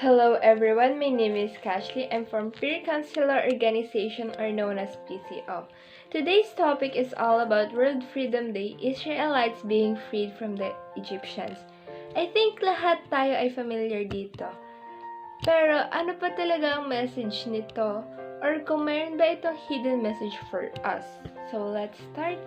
Hello everyone, my name is Kashley. I'm from Peer Counselor Organization or known as PCO. Today's topic is all about World Freedom Day, Israelites being freed from the Egyptians. I think lahat tayo ay familiar dito. Pero ano pa talaga ang message nito? Or kung mayroon ba itong hidden message for us? So let's start.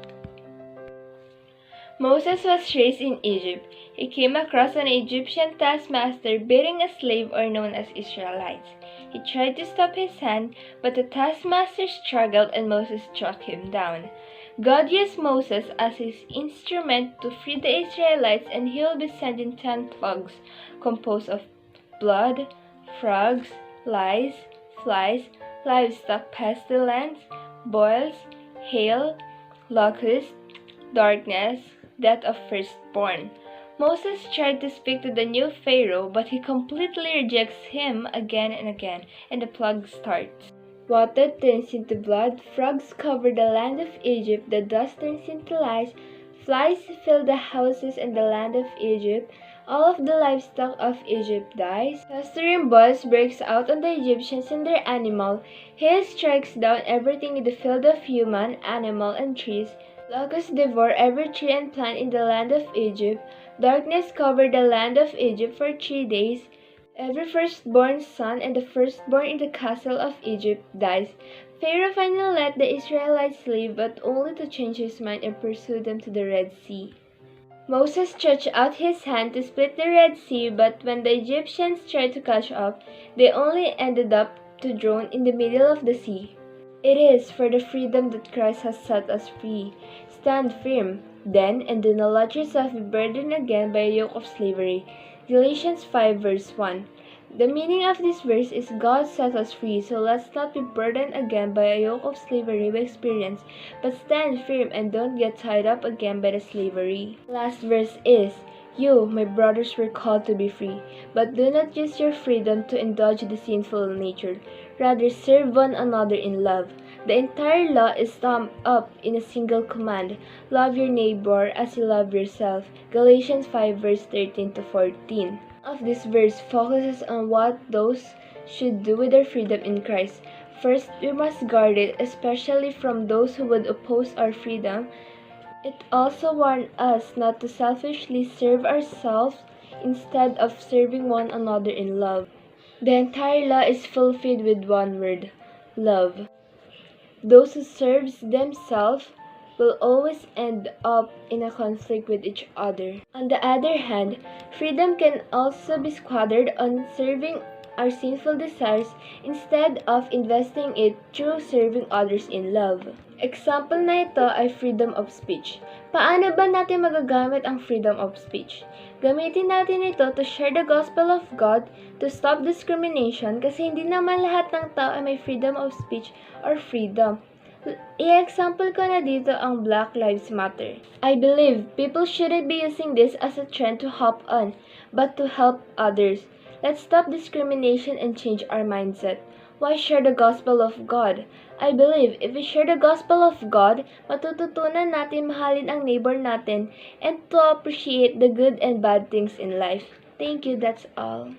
Moses was raised in Egypt. He came across an Egyptian taskmaster beating a slave or known as Israelites. He tried to stop his hand, but the taskmaster struggled and Moses struck him down. God used Moses as his instrument to free the Israelites, and he will be sending 10 plagues composed of blood, frogs, lice, flies, livestock pestilence, boils, hail, locusts, darkness, death of firstborn. Moses tried to speak to the new Pharaoh, but he completely rejects him again and again, and the plague starts. Water turns into blood, frogs cover the land of Egypt, the dust turns into lice, flies fill the houses and the land of Egypt, all of the livestock of Egypt dies. Festering boils breaks out on the Egyptians and their animal. Hail strikes down everything in the field of human, animal, and trees. Locusts devour every tree and plant in the land of Egypt. Darkness covered the land of Egypt for 3 days. Every firstborn son and the firstborn in the castle of Egypt dies. Pharaoh finally let the Israelites leave, but only to change his mind and pursue them to the Red Sea. Moses stretched out his hand to split the Red Sea, but when the Egyptians tried to catch up, they only ended up to drown in the middle of the sea. It is for the freedom that Christ has set us free. Stand firm, then, and do not let yourself be burdened again by a yoke of slavery. Galatians 5 verse 1. The meaning of this verse is God sets us free, so let's not be burdened again by a yoke of slavery we experience, but stand firm and don't get tied up again by the slavery. Last verse is, You, my brothers, were called to be free, but do not use your freedom to indulge the sinful nature. Rather, serve one another in love. The entire law is summed up in a single command. Love your neighbor as you love yourself. Galatians 5 verse 13 to 14. Of this verse focuses on what those should do with their freedom in Christ. First, we must guard it, especially from those who would oppose our freedom. It also warned us not to selfishly serve ourselves instead of serving one another in love. The entire law is fulfilled with one word, love. Those who serve themselves will always end up in a conflict with each other. On the other hand, freedom can also be squandered on serving our sinful desires instead of investing it through serving others in love. Example na ito ay freedom of speech. Paano ba natin magagamit ang freedom of speech? Gamitin natin ito to share the gospel of God, to stop discrimination, kasi hindi naman lahat ng tao ay may freedom of speech or freedom. I-example ko na dito ang Black Lives Matter. I believe people shouldn't be using this as a trend to hop on, but to help others. Let's stop discrimination and change our mindset. Why share the gospel of God? I believe if we share the gospel of God, matututunan natin mahalin ang neighbor natin and to appreciate the good and bad things in life. Thank you, that's all.